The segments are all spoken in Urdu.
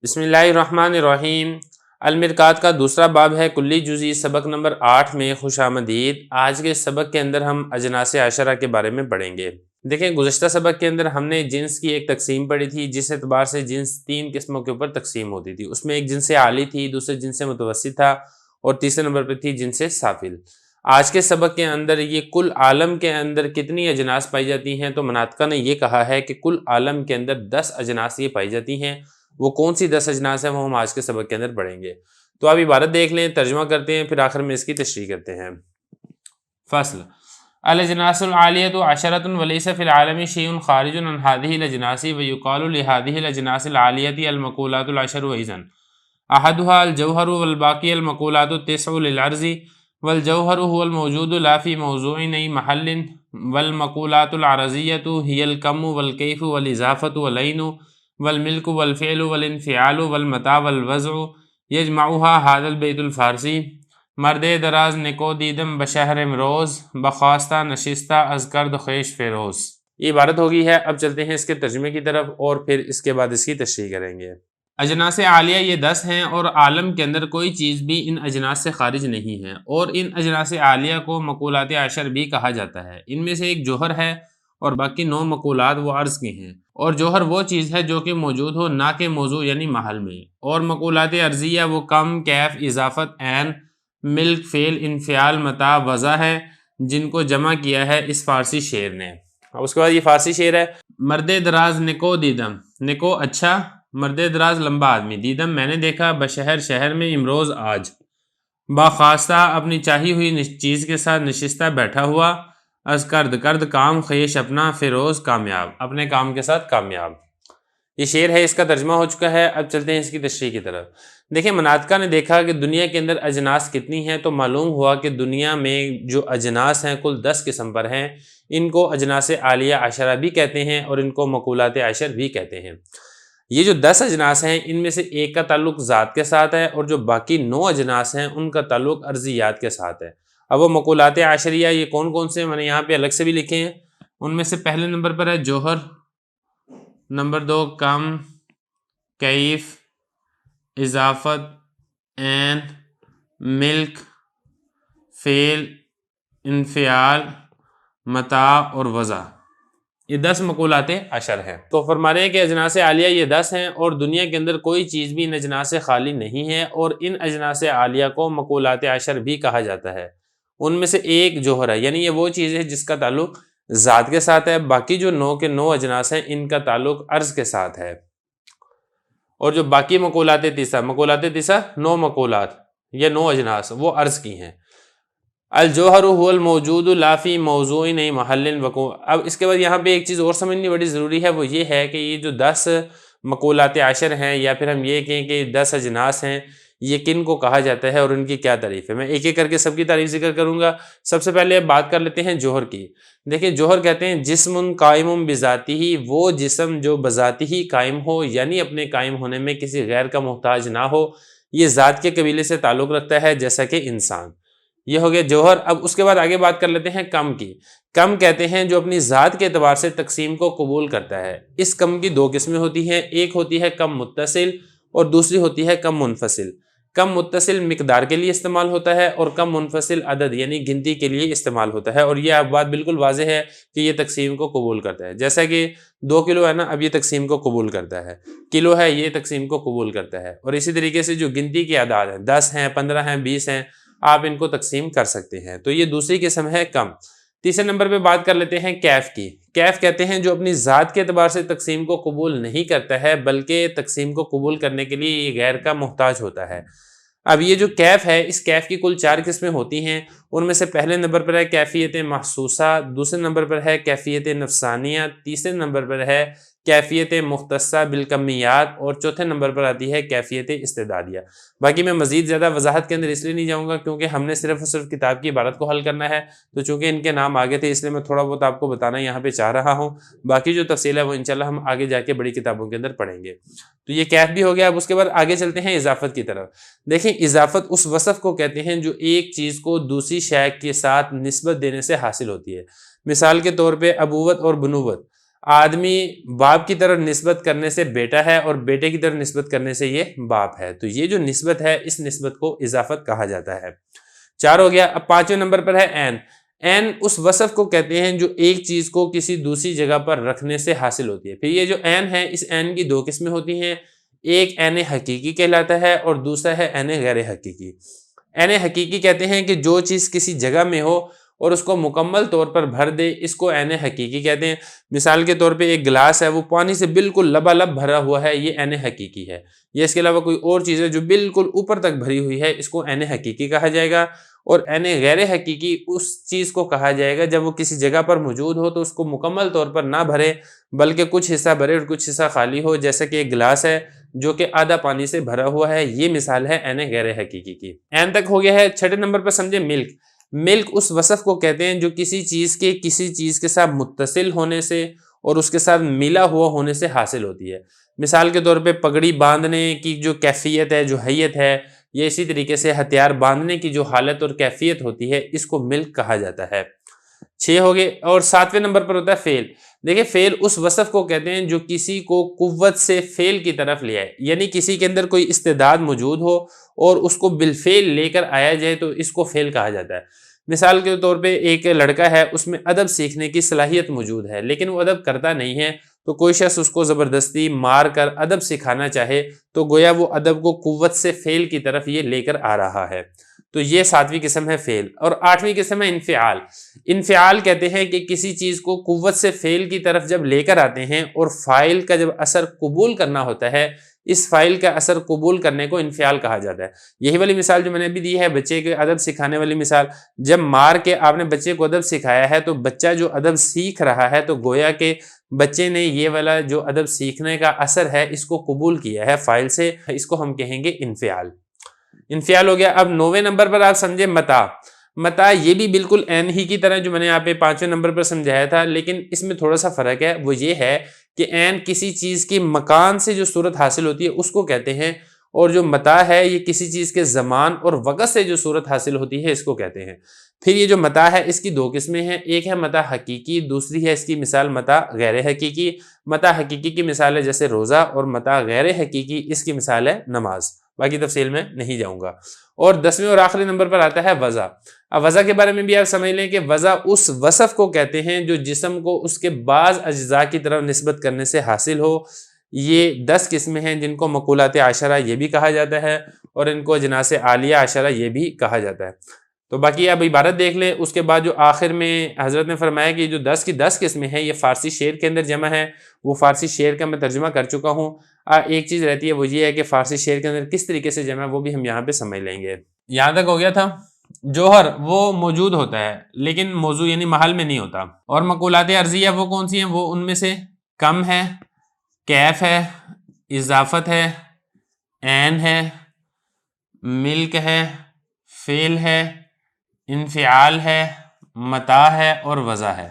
بسم اللہ الرحمن الرحیم۔ المرکات کا دوسرا باب ہے کلی جزئی، سبق نمبر 8 میں خوش آمدید۔ آج کے سبق کے اندر ہم اجناس عشرہ کے بارے میں پڑھیں گے۔ دیکھیں گزشتہ سبق کے اندر ہم نے جنس کی ایک تقسیم پڑھی تھی، جس اعتبار سے جنس 3 قسموں کے اوپر تقسیم ہوتی تھی۔ اس میں ایک جنس عالی تھی، دوسرے جنس متوسط تھا اور تیسرے نمبر پہ تھی جنس سافل۔ آج کے سبق کے اندر یہ کل عالم کے اندر کتنی اجناس پائی جاتی ہیں، تو مناطقہ نے یہ کہا ہے کہ کل عالم کے اندر 10 اجناس یہ پائی جاتی ہیں۔ وہ کون سی 10 اجناس ہیں وہ ہم آج کے سبق کے اندر پڑھیں گے۔ تو آپ عبارت دیکھ لیں، ترجمہ کرتے ہیں، پھر آخر میں اس کی تشریح کرتے ہیں۔ فصل الاجناس العالیۃ عشرۃ ولیس فی العالم شیء خارج عن هذه الاجناس ويقال لهذه الاجناس العالیۃ المقولات العشر واذا احدها الجوهر والباقی المقولات التسع للعرض والجوهر هو الموجود لا في موضوع أي محل والمقولات العرضیۃ هي الكم والكيف والاضافة والعین والملک والفعل والانفعال والمتاع والوضع یجمعها هذا البیت الفارسی مرد دراز نکو دیدم بشہر امروز بخواستہ نشستہ از کرد خویش فیروز۔ یہ عبارت ہوگی ہے۔ اب چلتے ہیں اس کے ترجمے کی طرف اور پھر اس کے بعد اس کی تشریح کریں گے۔ اجناس عالیہ یہ 10 ہیں اور عالم کے اندر کوئی چیز بھی ان اجناس سے خارج نہیں ہے، اور ان اجناس عالیہ کو مقولات عشر بھی کہا جاتا ہے۔ ان میں سے ایک جوہر ہے اور باقی 9 مقولات وہ عرض کی ہیں، اور جوہر وہ چیز ہے جو کہ موجود ہو نہ کہ موضوع یعنی محل میں، اور مقولات عرضیہ وہ کم، کیف، اضافت، عین، ملک، فعل، انفعال، متاع، وضع ہے، جن کو جمع کیا ہے اس فارسی شعر نے۔ اس کے بعد یہ فارسی شعر ہے۔ مرد دراز نکو دیدم، نکو اچھا، مرد دراز لمبا آدمی، دیدم میں نے دیکھا، بشہر شہر میں، امروز آج، باخواستہ اپنی چاہی ہوئی چیز کے ساتھ، نشستہ بیٹھا ہوا، از کرد کرد کام، خیش اپنا، فیروز کامیاب، اپنے کام کے ساتھ کامیاب۔ یہ شعر ہے، اس کا ترجمہ ہو چکا ہے۔ اب چلتے ہیں اس کی تشریح کی طرف۔ دیکھیں مناطقہ نے دیکھا کہ دنیا کے اندر اجناس کتنی ہیں، تو معلوم ہوا کہ دنیا میں جو اجناس ہیں کل 10 قسم پر ہیں۔ ان کو اجناس عالیہ عشرہ بھی کہتے ہیں اور ان کو مقولات عشر بھی کہتے ہیں۔ یہ جو 10 اجناس ہیں ان میں سے ایک کا تعلق ذات کے ساتھ ہے، اور جو باقی 9 اجناس ہیں ان کا تعلق ارضیات کے ساتھ ہے۔ اب وہ مقولات عشریہ یہ کون کون سے ہیں، میں نے یہاں پہ الگ سے بھی لکھے ہیں۔ ان میں سے پہلے نمبر پر ہے جوہر، نمبر 2 کم، کیف، اضافت، عین، ملک، فعل، انفعال، متاع اور وضع۔ یہ 10 مقولات عشر ہیں۔ تو فرما رہے ہیں کہ اجناس عالیہ یہ 10 ہیں، اور دنیا کے اندر کوئی چیز بھی ان اجناس سے خالی نہیں ہے، اور ان اجناس عالیہ کو مقولات عشر بھی کہا جاتا ہے۔ ان میں سے ایک جوہر ہے، یعنی یہ وہ چیز ہے جس کا تعلق ذات کے ساتھ ہے۔ باقی جو 9 کے 9 اجناس ہیں ان کا تعلق عرض کے ساتھ ہے، اور جو باقی مقولات تیسرا 9 مقولات یا 9 اجناس وہ عرض کی ہیں۔ الجوہر هو الموجود لا فی موضوع نہیں محل وقوع۔ اب اس کے بعد یہاں پہ ایک چیز اور سمجھنی بڑی ضروری ہے، وہ یہ ہے کہ یہ جو 10 مقولات عشر ہیں، یا پھر ہم یہ کہیں کہ 10 اجناس ہیں، یہ کن کو کہا جاتا ہے اور ان کی کیا تعریف ہے۔ میں ایک ایک کر کے سب کی تعریف ذکر کروں گا۔ سب سے پہلے بات کر لیتے ہیں جوہر کی۔ دیکھیں جوہر کہتے ہیں جسم قائم بذاتی ہی، وہ جسم جو بذاتی ہی قائم ہو، یعنی اپنے قائم ہونے میں کسی غیر کا محتاج نہ ہو، یہ ذات کے قبیلے سے تعلق رکھتا ہے، جیسا کہ انسان۔ یہ ہو گیا جوہر۔ اب اس کے بعد آگے بات کر لیتے ہیں کم کی۔ کم کہتے ہیں جو اپنی ذات کے اعتبار سے تقسیم کو قبول کرتا ہے۔ اس کم کی 2 قسمیں ہوتی ہیں، ایک ہوتی ہے کم متصل اور دوسری ہوتی ہے کم منفصل۔ کم متصل مقدار کے لیے استعمال ہوتا ہے، اور کم منفصل عدد یعنی گنتی کے لیے استعمال ہوتا ہے، اور یہ بات بالکل واضح ہے کہ یہ تقسیم کو قبول کرتا ہے۔ جیسا کہ 2 کلو ہے نا، اب یہ تقسیم کو قبول کرتا ہے، کلو ہے یہ تقسیم کو قبول کرتا ہے، اور اسی طریقے سے جو گنتی کے اعداد ہیں 10 ہیں، 15 ہیں، 20 ہیں، آپ ان کو تقسیم کر سکتے ہیں۔ تو یہ دوسری قسم ہے کم۔ تیسرے نمبر پہ بات کر لیتے ہیں کیف کی۔ کیف کہتے ہیں جو اپنی ذات کے اعتبار سے تقسیم کو قبول نہیں کرتا ہے، بلکہ تقسیم کو قبول کرنے کے لیے یہ غیر کا محتاج ہوتا ہے۔ اب یہ جو کیف ہے، اس کیف کی کل 4 قسمیں ہوتی ہیں۔ ان میں سے پہلے نمبر پر ہے کیفیت محسوسہ، دوسرے نمبر پر ہے کیفیت نفسانیہ، تیسرے نمبر پر ہے کیفیت مختصہ بالکمیات، اور چوتھے نمبر پر آتی ہے کیفیت استعدادیہ۔ باقی میں مزید زیادہ وضاحت کے اندر اس لیے نہیں جاؤں گا کیونکہ ہم نے صرف اور صرف کتاب کی عبارت کو حل کرنا ہے، تو چونکہ ان کے نام آگے تھے اس لیے میں تھوڑا بہت آپ کو بتانا یہاں پہ چاہ رہا ہوں۔ باقی جو تفصیل ہے وہ انشاءاللہ ہم آگے جا کے بڑی کتابوں کے اندر پڑھیں گے۔ تو یہ کیف بھی ہو گیا۔ اب اس کے بعد آگے چلتے ہیں اضافت کی طرف۔ دیکھیں اضافت اس وصف کو کہتے ہیں جو ایک چیز کو دوسری شے کے ساتھ نسبت دینے سے حاصل ہوتی ہے۔ مثال کے طور پہ ابوت اور بنوت۔ آدمی باپ کی طرف نسبت کرنے سے بیٹا ہے اور بیٹے کی طرف نسبت کرنے سے یہ باپ ہے، تو یہ جو نسبت ہے اس نسبت کو اضافت کہا جاتا ہے۔ 4 ہو گیا۔ اب 5ویں نمبر پر ہے عین۔ عین اس وصف کو کہتے ہیں جو ایک چیز کو کسی دوسری جگہ پر رکھنے سے حاصل ہوتی ہے۔ پھر یہ جو عین ہے اس عین کی 2 قسمیں ہوتی ہیں، ایک عین حقیقی کہلاتا ہے اور دوسرا ہے عین غیر حقیقی۔ عین حقیقی کہتے ہیں کہ جو چیز کسی جگہ میں ہو اور اس کو مکمل طور پر بھر دے، اس کو عین حقیقی کہتے ہیں۔ مثال کے طور پہ ایک گلاس ہے، وہ پانی سے بالکل لبالب بھرا ہوا ہے، یہ عین حقیقی ہے۔ یا اس کے علاوہ کوئی اور چیز ہے جو بالکل اوپر تک بھری ہوئی ہے، اس کو عین حقیقی کہا جائے گا۔ اور عین غیر حقیقی اس چیز کو کہا جائے گا جب وہ کسی جگہ پر موجود ہو تو اس کو مکمل طور پر نہ بھرے بلکہ کچھ حصہ بھرے اور کچھ حصہ خالی ہو، جیسا کہ ایک گلاس ہے جو کہ آدھا پانی سے بھرا ہوا ہے، یہ مثال ہے عین غیر حقیقی کی۔ عین تک ہو گیا ہے۔ 6 نمبر پر سمجھے ملک۔ ملک اس وصف کو کہتے ہیں جو کسی چیز کے ساتھ متصل ہونے سے اور اس کے ساتھ ملا ہوا ہونے سے حاصل ہوتی ہے۔ مثال کے طور پہ پگڑی باندھنے کی جو کیفیت ہے، جو حیت ہے، یہ اسی طریقے سے ہتھیار باندھنے کی جو حالت اور کیفیت ہوتی ہے، اس کو ملک کہا جاتا ہے۔ 6 ہو گئے۔ اور 7ویں نمبر پر ہوتا ہے فعل۔ دیکھیں فعل اس وصف کو کہتے ہیں جو کسی کو قوت سے فعل کی طرف لے آئے، یعنی کسی کے اندر کوئی استعداد موجود ہو اور اس کو بالفعل لے کر آیا جائے تو اس کو فعل کہا جاتا ہے۔ مثال کے طور پہ ایک لڑکا ہے، اس میں ادب سیکھنے کی صلاحیت موجود ہے لیکن وہ ادب کرتا نہیں ہے، تو کوئی شخص اس کو زبردستی مار کر ادب سکھانا چاہے تو گویا وہ ادب کو قوت سے فعل کی طرف یہ لے کر آ رہا ہے۔ تو یہ 7ویں قسم ہے فعل۔ اور 8ویں قسم ہے انفعال۔ انفعال کہتے ہیں کہ کسی چیز کو قوت سے فعل کی طرف جب لے کر آتے ہیں اور فاعل کا جب اثر قبول کرنا ہوتا ہے، اس فاعل کا اثر قبول کرنے کو انفعال کہا جاتا ہے۔ یہی والی مثال جو میں نے ابھی دی ہے بچے کے ادب سکھانے والی مثال، جب مار کے آپ نے بچے کو ادب سکھایا ہے تو بچہ جو ادب سیکھ رہا ہے تو گویا کہ بچے نے یہ والا جو ادب سیکھنے کا اثر ہے اس کو قبول کیا ہے فاعل سے، اس کو ہم کہیں گے انفعال۔ انفعال ہو گیا۔ اب 9ویں نمبر پر آپ سمجھے متاع۔ متاع یہ بھی بالکل عین ہی کی طرح جو میں نے آپ 5ویں نمبر پر سمجھایا تھا، لیکن اس میں تھوڑا سا فرق ہے، وہ یہ ہے کہ عین کسی چیز کی مکان سے جو صورت حاصل ہوتی ہے اس کو کہتے ہیں، اور جو متاع ہے یہ کسی چیز کے زمان اور وقت سے جو صورت حاصل ہوتی ہے اس کو کہتے ہیں۔ پھر یہ جو متاع ہے اس کی 2 قسمیں ہیں، ایک ہے متاع حقیقی، دوسری ہے اس کی مثال متاع غیر حقیقی۔ متاع حقیقی کی مثال ہے جیسے روزہ، اور متاع غیر حقیقی اس کی مثال ہے نماز۔ باقی تفصیل میں نہیں جاؤں گا۔ اور 10ویں اور آخری نمبر پر آتا ہے وضع۔ اب وضع کے بارے میں بھی آپ سمجھ لیں کہ وضع اس وصف کو کہتے ہیں جو جسم کو اس کے بعض اجزاء کی طرف نسبت کرنے سے حاصل ہو۔ یہ 10 قسمیں ہیں جن کو مقولات عشرہ یہ بھی کہا جاتا ہے اور ان کو اجناس عالیہ عشرہ یہ بھی کہا جاتا ہے۔ تو باقی اب عبارت دیکھ لیں۔ اس کے بعد جو آخر میں حضرت نے فرمایا کہ جو 10 کی 10 قسمیں ہیں یہ فارسی شعر کے اندر جمع ہے، وہ فارسی شعر کا میں ترجمہ کر چکا ہوں۔ ایک چیز رہتی ہے وہ یہ ہے کہ فارسی شعر کے اندر کس طریقے سے جمع ہے وہ بھی ہم یہاں پہ سمجھ لیں گے۔ یہاں تک ہو گیا تھا۔ جوہر وہ موجود ہوتا ہے لیکن موضوع یعنی محل میں نہیں ہوتا، اور مقولات عرضیہ وہ کون سی ہیں؟ وہ ان میں سے کم ہے، کیف ہے، اضافت ہے، عین ہے، ملک ہے، فعل ہے، انفعال ہے، متاع ہے اور وضع ہے۔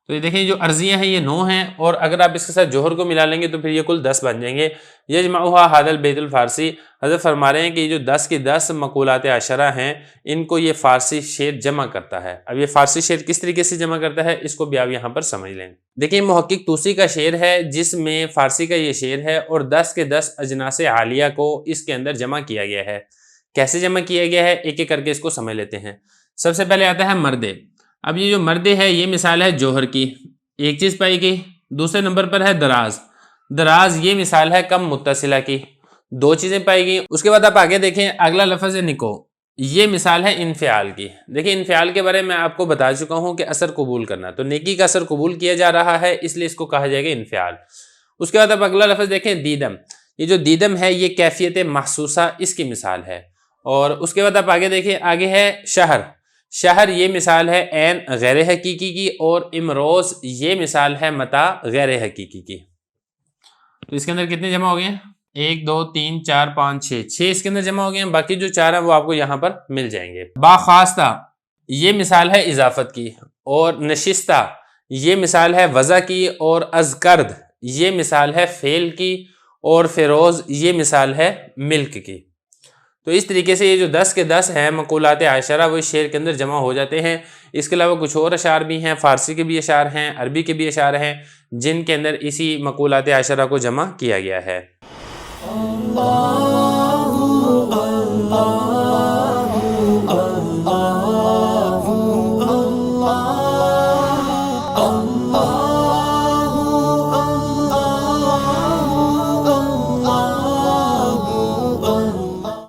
تو یہ دیکھیں جو عرضیہ ہیں یہ 9 ہیں، اور اگر آپ اس کے ساتھ جوہر کو ملا لیں گے تو پھر یہ کل 10 بن جائیں گے۔ یجمعها هذا البیت الفارسی، حضرت فرما رہے ہیں کہ یہ جو 10 کی 10 مقولات عشرہ ہیں ان کو یہ فارسی شعر جمع کرتا ہے۔ اب یہ فارسی شعر کس طریقے سے جمع کرتا ہے اس کو بھی آپ یہاں پر سمجھ لیں۔ دیکھیں محقق طوسی کا شعر ہے جس میں فارسی کا یہ شعر ہے، اور 10 کے 10 اجناس عالیہ کو اس کے اندر جمع کیا گیا ہے۔ کیسے جمع کیا گیا ہے ایک ایک کر کے اس کو سمجھ لیتے ہیں۔ سب سے پہلے آتا ہے مردے۔ اب یہ جو مردے ہے یہ مثال ہے جوہر کی، ایک چیز پائی گئی۔ دوسرے نمبر پر ہے دراز۔ دراز یہ مثال ہے کم متصلہ کی، 2 چیزیں پائی گئی۔ اس کے بعد آپ آگے دیکھیں، اگلا لفظ ہے نکو، یہ مثال ہے انفعال کی۔ دیکھیں انفعال کے بارے میں آپ کو بتا چکا ہوں کہ اثر قبول کرنا، تو نیکی کا اثر قبول کیا جا رہا ہے اس لیے اس کو کہا جائے گا انفعال۔ اس کے بعد آپ اگلا لفظ دیکھیں دیدم، یہ جو دیدم ہے یہ کیفیت محسوسہ اس کی مثال ہے۔ اور اس کے بعد آپ آگے دیکھیں، آگے ہے شہر۔ شہر یہ مثال ہے عین غیر حقیقی کی، اور امروز یہ مثال ہے متاع غیر حقیقی کی۔ تو اس کے اندر کتنے جمع ہو گئے ہیں؟ 1 2 3 4 5 6 6 اس کے اندر جمع ہو گئے ہیں، باقی جو 4 ہیں وہ آپ کو یہاں پر مل جائیں گے۔ باخواستہ یہ مثال ہے اضافت کی، اور نشستہ یہ مثال ہے وضع کی، اور ازکرد یہ مثال ہے فعل کی، اور فیروز یہ مثال ہے ملک کی۔ تو اس طریقے سے یہ جو 10 کے 10 ہیں مقولات عشرہ وہ اس شعر کے اندر جمع ہو جاتے ہیں۔ اس کے علاوہ کچھ اور اشعار بھی ہیں، فارسی کے بھی اشعار ہیں، عربی کے بھی اشعار ہیں، جن کے اندر اسی مقولات عشرہ کو جمع کیا گیا ہے۔